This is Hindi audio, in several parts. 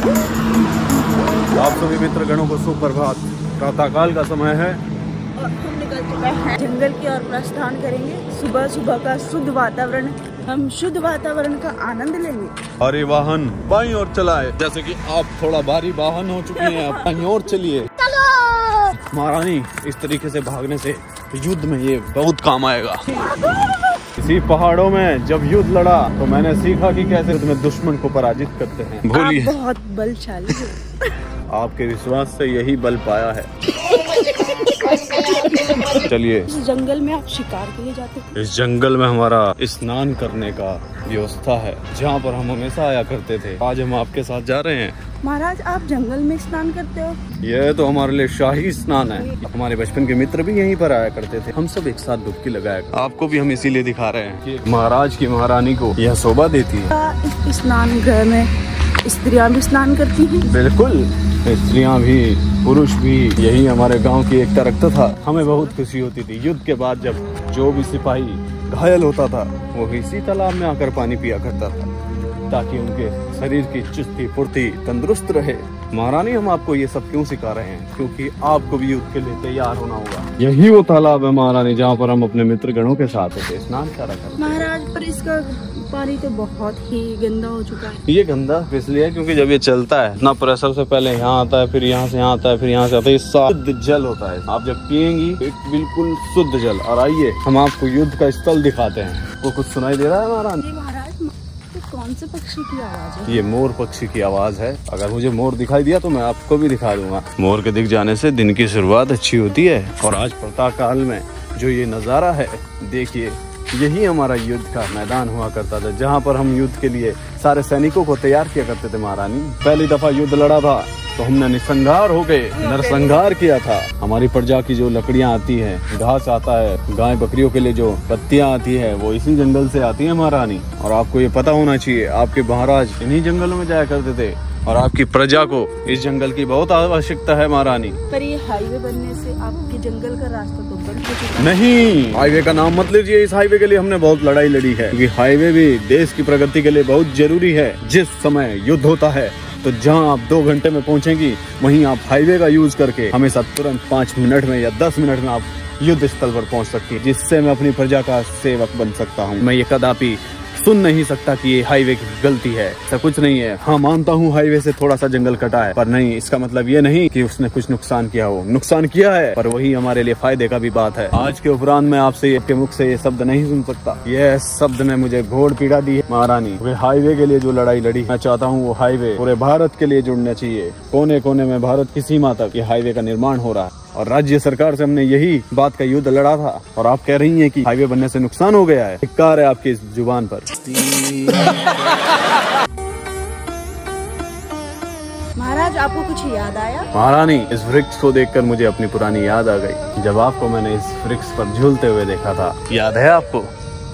आप सभी मित्रगणों को सुप्रभात। प्रातःकाल का समय है और हम निकल चुके हैं जंगल की ओर प्रस्थान करेंगे। सुबह सुबह का शुद्ध वातावरण, हम शुद्ध वातावरण का आनंद लेंगे। भारी वाहन बाईं ओर चलाए, जैसे कि आप थोड़ा भारी वाहन हो चुकी हैं, आप बाईं ओर चलिए। महारानी, इस तरीके से भागने से युद्ध में ये बहुत काम आएगा। इसी पहाड़ों में जब युद्ध लड़ा तो मैंने सीखा कि कैसे युद्ध में दुश्मन को पराजित करते हैं। बोलिए। आप बहुत बलशाली हैं। आपके विश्वास से यही बल पाया है। चलिए। इस जंगल में आप शिकार के लिए जाते हैं? इस जंगल में हमारा स्नान करने का व्यवस्था है, जहाँ पर हम हमेशा आया करते थे। आज हम आपके साथ जा रहे हैं। महाराज, आप जंगल में स्नान करते हो? यह तो हमारे लिए शाही स्नान है। हमारे बचपन के मित्र भी यहीं पर आया करते थे। हम सब एक साथ डुबकी लगाया। आपको भी हम इसीलिए दिखा रहे हैं कि महाराज की महारानी को यह शोभा देती है। इस स्नान गृह में स्त्रियां भी स्नान करती हैं? बिल्कुल, स्त्रियां भी पुरुष भी। यही हमारे गांव की एक तरक्ता था। हमें बहुत खुशी होती थी युद्ध के बाद, जब जो भी सिपाही घायल होता था वो इसी तालाब में आकर पानी पिया करता था, ताकि उनके शरीर की चुस्ती फुर्ती तंदुरुस्त रहे। महारानी, हम आपको ये सब क्यों सिखा रहे हैं? क्योंकि आपको भी युद्ध के लिए तैयार होना होगा। यही वो तालाब है महारानी, जहाँ पर हम अपने मित्र गणों के साथ होते स्नान करा करते। महाराज, पर इसका पानी तो बहुत ही गंदा हो चुका है। ये गंदा इसलिए है क्योंकि जब ये चलता है ना, प्रेशर से पहले यहाँ आता है, फिर यहाँ से यहाँ आता है, फिर यहाँ से आता है। ये शुद्ध जल होता है। आप जब पियेंगी एक बिल्कुल शुद्ध जल। और आइए हम आपको युद्ध का स्थल दिखाते हैं। वो कुछ सुनाई दे रहा है महारानी? महाराज, तो कौन से पक्षी की आवाज है? ये मोर पक्षी की आवाज है। अगर मुझे मोर दिखाई दिया तो मैं आपको भी दिखा दूंगा। मोर के दिख जाने से दिन की शुरुआत अच्छी होती है। और आज प्रातःकाल में जो ये नजारा है, देखिए, यही हमारा युद्ध का मैदान हुआ करता था, जहाँ पर हम युद्ध के लिए सारे सैनिकों को तैयार किया करते थे। महारानी, पहली दफा युद्ध लड़ा था तो हमने निसंहार हो गए, नरसंहार किया था। हमारी प्रजा की जो लकड़ियाँ आती हैं, घास आता है, गाय बकरियों के लिए जो पत्तियाँ आती है, वो इसी जंगल से आती है महारानी। और आपको ये पता होना चाहिए, आपके महाराज इन्हीं जंगलों में जाया करते थे और आपकी प्रजा को इस जंगल की बहुत आवश्यकता है महारानी। पर ये हाईवे बनने से आपके जंगल का रास्ता तो बंद हो चुका है। नहीं, हाईवे का नाम मत लीजिए। इस हाईवे के लिए हमने बहुत लड़ाई लड़ी है, क्योंकि हाईवे भी देश की प्रगति के लिए बहुत जरूरी है। जिस समय युद्ध होता है तो जहां आप 2 घंटे में पहुंचेंगी, वहीं आप हाईवे का यूज करके हमेशा तुरंत 5 मिनट में या 10 मिनट में आप युद्ध स्थल पर पहुंच सकती है, जिससे मैं अपनी प्रजा का सेवक बन सकता हूं। मैं ये कदापि सुन नहीं सकता कि ये हाईवे की गलती है। ऐसा कुछ नहीं है। हाँ, मानता हूँ हाईवे से थोड़ा सा जंगल कटा है, पर नहीं, इसका मतलब ये नहीं कि उसने कुछ नुकसान किया हो। नुकसान किया है, पर वही हमारे लिए फायदे का भी बात है। आज के उपरांत मैं आपसे आपके मुख से ये शब्द नहीं सुन सकता। यह शब्द ने मुझे घोर पीड़ा दी है महारानी। वे हाईवे के लिए जो लड़ाई लड़ी, मैं चाहता हूँ वो हाईवे पूरे भारत के लिए जुड़ना चाहिए। कोने कोने में भारत की सीमा तक ये हाईवे का निर्माण हो रहा है और राज्य सरकार से हमने यही बात का युद्ध लड़ा था, और आप कह रही हैं कि हाईवे बनने से नुकसान हो गया है। धिक्कार है आपकी इस जुबान पर। महाराज, आपको कुछ याद आया? महारानी, इस वृक्ष को देखकर मुझे अपनी पुरानी याद आ गई, जब आपको मैंने इस वृक्ष पर झूलते हुए देखा था। याद है आपको?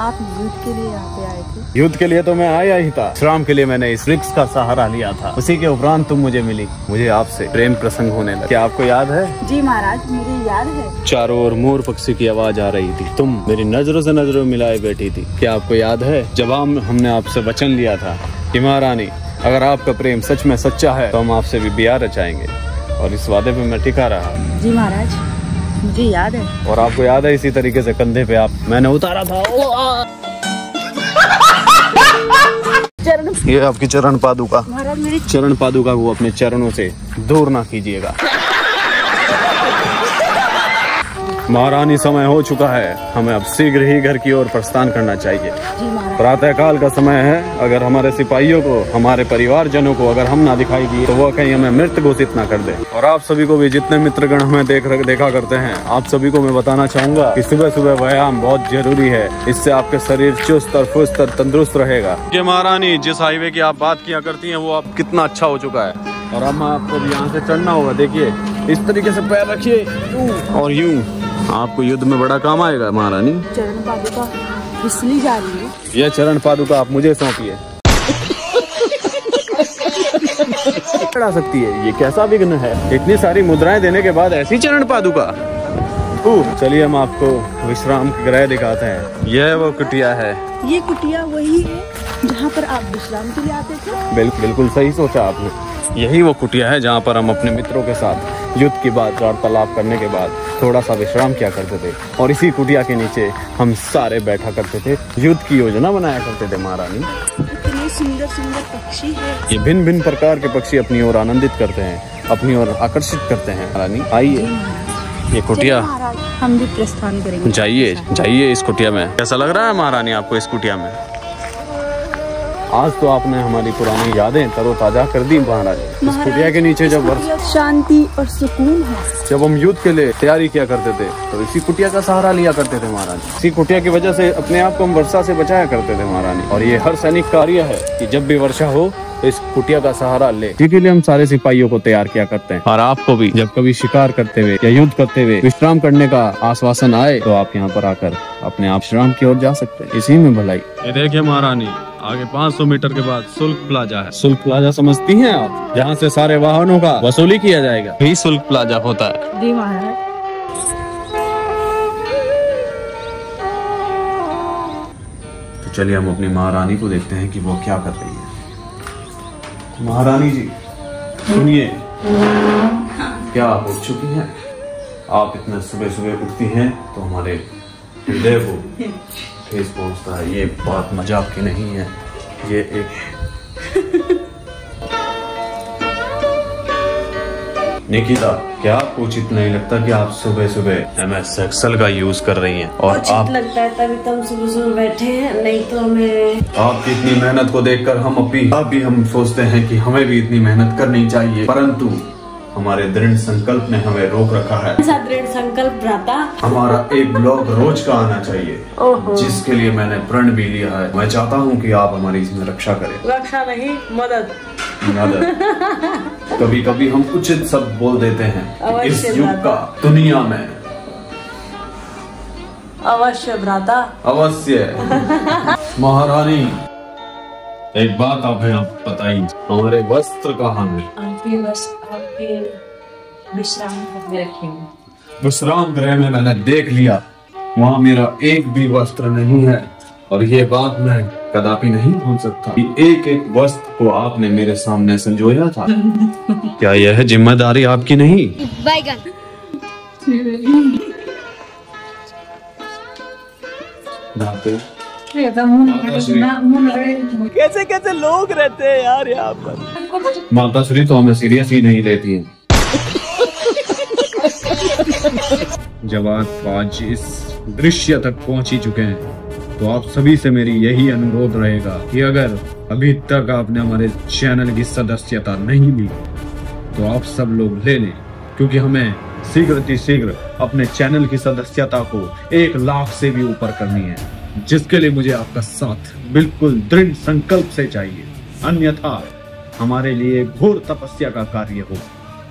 आप युद्ध के लिए यहाँ पे आए थे? युद्ध के लिए तो मैं आया ही था। श्राम के लिए मैंने इस वृक्ष का सहारा लिया था। उसी के उपरांत तुम मुझे मिली। मुझे आपसे प्रेम प्रसंग होने लगा। क्या आपको याद है? जी महाराज, मुझे याद है। चारों ओर मोर पक्षी की आवाज आ रही थी। तुम मेरी नजरों से नजरों मिलाए बैठी थी। क्या आपको याद है जब हमने आपसे वचन लिया था कि महारानी, अगर आपका प्रेम सच में सच्चा है तो हम आपसे भी ब्याह रचाएंगे, और इस वादे पे मैं टिका रहा। जी महाराज, मुझे याद है। और आपको याद है, इसी तरीके से कंधे पे मैंने उतारा था। ये आपकी चरण पादुका। महाराज, मेरी चरण पादुका को अपने चरणों से दूर ना कीजिएगा। महारानी, समय हो चुका है। हमें अब शीघ्र ही घर की ओर प्रस्थान करना चाहिए। प्रातःकाल का समय है। अगर हमारे सिपाहियों को, हमारे परिवारजनों को अगर हम ना दिखाई दिए तो वो कहीं हमें मृत घोषित ना कर दे। और आप सभी को भी, जितने मित्रगण हमें देखा करते हैं, आप सभी को मैं बताना चाहूंगा कि सुबह सुबह व्यायाम बहुत जरूरी है। इससे आपके शरीर चुस्त और फुस्त और तंदुरुस्त रहेगा। ये महारानी, जिस हाईवे की आप बात किया करती है, वो अब कितना अच्छा हो चुका है। और अब आपको भी यहाँ से चढ़ना होगा। देखिए, इस तरीके से पैर रखिए और यूं आपको युद्ध में बड़ा काम आएगा महारानी। चरण पादुका फिसली जा रही है। यह चरण पादुका आप मुझे सौंपिए। चढ़ा सकती है, ये कैसा विघ्न है? इतनी सारी मुद्राएं देने के बाद ऐसी चरण पादुका। चलिए हम आपको विश्राम गृह दिखाते हैं। यह वो कुटिया है। ये कुटिया वही है जहाँ पर आप विश्राम के लिए आते थे? बिल्कुल सही सोचा आपने। यही वो कुटिया है जहाँ पर हम अपने मित्रों के साथ युद्ध की बात वार्तालाप करने के बाद थोड़ा सा विश्राम किया करते थे। और इसी कुटिया के नीचे हम सारे बैठा करते थे, युद्ध की योजना बनाया करते थे। महारानी, इतने सुंदर सुंदर पक्षी है। ये भिन्न भिन्न प्रकार के पक्षी अपनी ओर आनंदित करते हैं, अपनी ओर आकर्षित करते हैं। महारानी आइए, ये कुटिया हम भी प्रस्थान करेंगे। जाइए जाइए इस कुटिया में। कैसा लग रहा है महारानी आपको इस कुटिया में? आज तो आपने हमारी पुरानी यादें तरोताजा कर दी महाराज। इस कुटिया के नीचे जब शांति और सुकून है। जब हम युद्ध के लिए तैयारी किया करते थे तो इसी कुटिया का सहारा लिया करते थे महाराज। इसी कुटिया की वजह से अपने आप को हम वर्षा से बचाया करते थे महारानी। और ये हर सैनिक कार्य है कि जब भी वर्षा हो तो इस कुटिया का सहारा ले। इसी के लिए हम सारे सिपाहियों को तैयार किया करते हैं। और आपको भी जब कभी शिकार करते हुए या युद्ध करते हुए विश्राम करने का आश्वासन आए तो आप यहाँ पर आकर अपने आप विश्राम की ओर जा सकते हैं। इसी में भलाई। ये देखिए महारानी, आगे 500 मीटर के बाद शुल्क प्लाजा है। शुल्क प्लाजा समझती हैं आप? जहाँ से सारे वाहनों का वसूली किया जाएगा, यही शुल्क प्लाजा होता है। जी महाराज। तो चलिए हम अपनी महारानी को देखते हैं कि वो क्या कर रही है। महारानी जी सुनिए, क्या आप उठ चुकी हैं? आप इतना सुबह सुबह उठती हैं तो हमारे हृदय को ठेस पहुंचता है। ये बात मजाक की नहीं है, ये एक निकिता, क्या आपको उचित नहीं लगता कि आप सुबह सुबह MS एक्सेल का यूज कर रही हैं? और आप लगता है तभी तो हम सुबह सुबह बैठे हैं, नहीं तो हमें आपकी इतनी मेहनत को देखकर हम सोचते हैं कि हमें भी इतनी मेहनत करनी चाहिए, परंतु हमारे दृढ़ संकल्प ने हमें रोक रखा है। दृढ़ संकल्प भ्राता, हमारा एक ब्लॉग रोज का आना चाहिए, जिसके लिए मैंने प्रण भी लिया है। मैं चाहता हूँ कि आप हमारी इसमें रक्षा करें। रक्षा नहीं, मदद। कभी कभी हम उचित शब्द बोल देते हैं। इस युग का दुनिया में अवश्य भ्राता, अवश्य। महारानी, एक बात आप बताइए, हमारे वस्त्र कहाँ है? आपके विश्राम गृह में रखेंगे। विश्राम गृह में मैंने देख लिया, वहाँ मेरा एक भी वस्त्र नहीं है। और ये बात मैं कदापि नहीं भूल सकता कि एक एक वस्त्र को आपने मेरे सामने संजोया था। क्या यह जिम्मेदारी आपकी नहीं? कैसे कैसे लोग रहते हैं यार यहाँ पर। माता श्री तो हमें सीरियस ही नहीं लेती है। जब आप आज इस दृश्य तक पहुंच ही चुके हैं तो आप सभी से मेरी यही अनुरोध रहेगा कि अगर अभी तक आपने हमारे चैनल की सदस्यता नहीं ली तो आप सब लोग ले लें, क्योंकि हमें शीघ्र अपने चैनल की सदस्यता को 1 लाख से भी ऊपर करनी है, जिसके लिए मुझे आपका साथ बिल्कुल दृढ़ संकल्प से चाहिए। अन्यथा हमारे लिए घोर तपस्या का कार्य हो।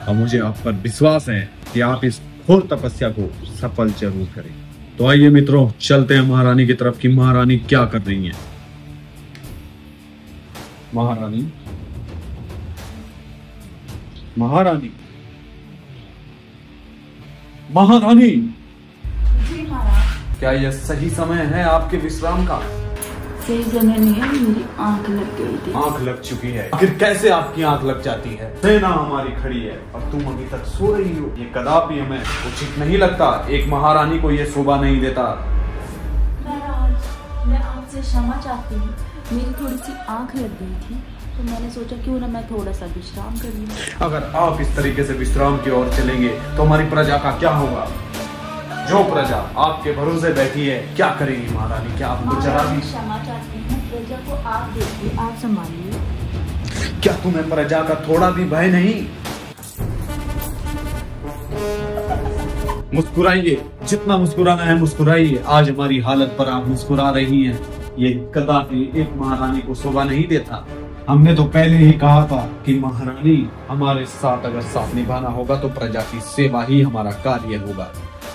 और मुझे आप पर विश्वास है कि आप इस घोर तपस्या को सफल जरूर करें। तो आइए मित्रों, चलते हैं महारानी की तरफ कि महारानी क्या कर रही हैं। महारानी, महारानी, महारानी, क्या यह सही समय है आपके विश्राम का? सही समय नहीं है, मेरी आंख लग गई थी। आंख लग चुकी है? आखिर कैसे आपकी आंख लग जाती है? सेना हमारी खड़ी है और तुम अभी तक सो रही हो। ये कदापि हमें उचित नहीं लगता, एक महारानी को ये शोभा नहीं देता। मैं आपसे क्षमा चाहती हूँ, मेरी थोड़ी सी आंख लग गई थी तो मैंने सोचा क्यों ना मैं थोड़ा सा विश्राम कर लूं। अगर आप इस तरीके से विश्राम की ओर चलेंगे तो हमारी प्रजा का क्या होगा? जो प्रजा आपके भरोसे बैठी है क्या करेगी महारानी? क्या आपको जरा भी क्षमा चाहती हूँ, प्रजा को आप देखिए, आप संभालिए। क्या तुम्हें प्रजा का थोड़ा भी भय नहीं? मुस्कुराइए, जितना मुस्कुराना है मुस्कुराइए। आज हमारी हालत पर आप मुस्कुरा रही हैं, ये कदापि एक महारानी को शोभा नहीं देता। हमने तो पहले ही कहा था कि महारानी हमारे साथ अगर साथ निभाना होगा तो प्रजा की सेवा ही हमारा कार्य होगा,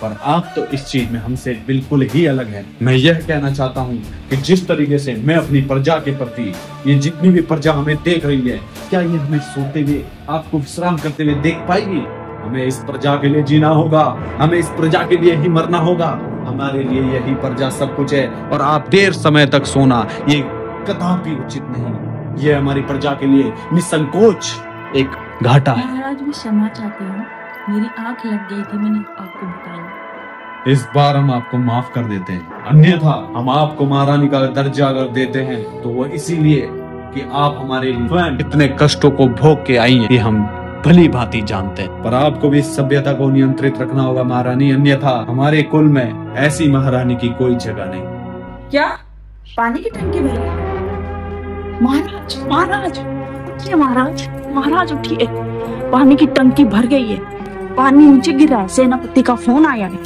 पर आप तो इस चीज में हमसे बिल्कुल ही अलग हैं। मैं यह कहना चाहता हूँ कि जिस तरीके से मैं अपनी प्रजा के प्रति, ये जितनी भी प्रजा हमें देख रही है, क्या ये हमें सोते हुए, आपको विश्राम करते हुए देख पाएगी? हमें इस प्रजा के लिए जीना होगा, हमें इस प्रजा के लिए ही मरना होगा। हमारे लिए यही प्रजा सब कुछ है और आप देर समय तक सोना ये कदापि उचित नहीं। ये हमारी प्रजा के लिए निसंकोच एक घाटा है। महाराज मैं क्षमा चाहती हूँ, मेरी आंख लग गई थी, मैंने आपको बताया। इस बार हम आपको माफ कर देते हैं, अन्यथा हम आपको महारानी का दर्जा अगर देते हैं तो वो इसीलिए कि आप हमारे स्वयं इतने कष्टों को भोग के आई हैं, ये हम भली भांति जानते हैं। पर आपको भी इस सभ्यता को नियंत्रित रखना होगा महारानी, अन्यथा हमारे कुल में ऐसी महारानी की कोई जगह नहीं। क्या पानी की टंकी भर गई? महाराज महाराज उठिए, महाराज महाराज उठिए, पानी की टंकी भर गई है, पानी नीचे गिरा है, सेनापति का फोन आया है।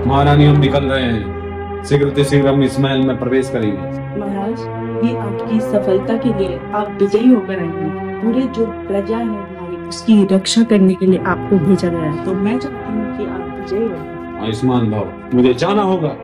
महारानी हम निकल रहे हैं, शीघ्र शीघ्र हम इस महल में प्रवेश करेंगे। महाराज ये आपकी सफलता के लिए आप विजयी होकर आएंगे, पूरे जो प्रजा है हमारी उसकी रक्षा करने के लिए आपको भेजा गया है, तो मैं चाहती हूँ कि आप विजयी हो। आयुष्मान भाव, मुझे जाना होगा।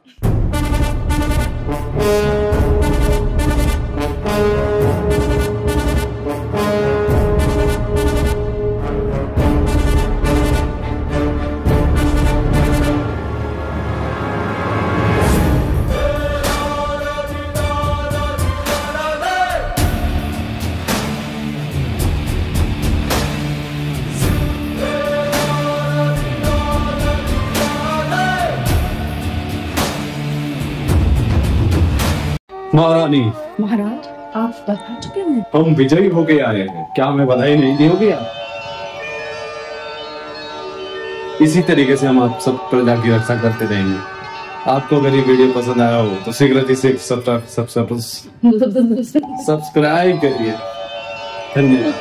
महारानी महाराज आप बता चुके हैं। हम विजयी होके आए हैं, क्या हमें बधाई नहीं दी होगी? इसी तरीके से हम आप सब प्रजा की रक्षा करते रहेंगे। आपको अगर ये वीडियो पसंद आया हो तो शीघ्र से सब्सक्राइब करिए। धन्यवाद।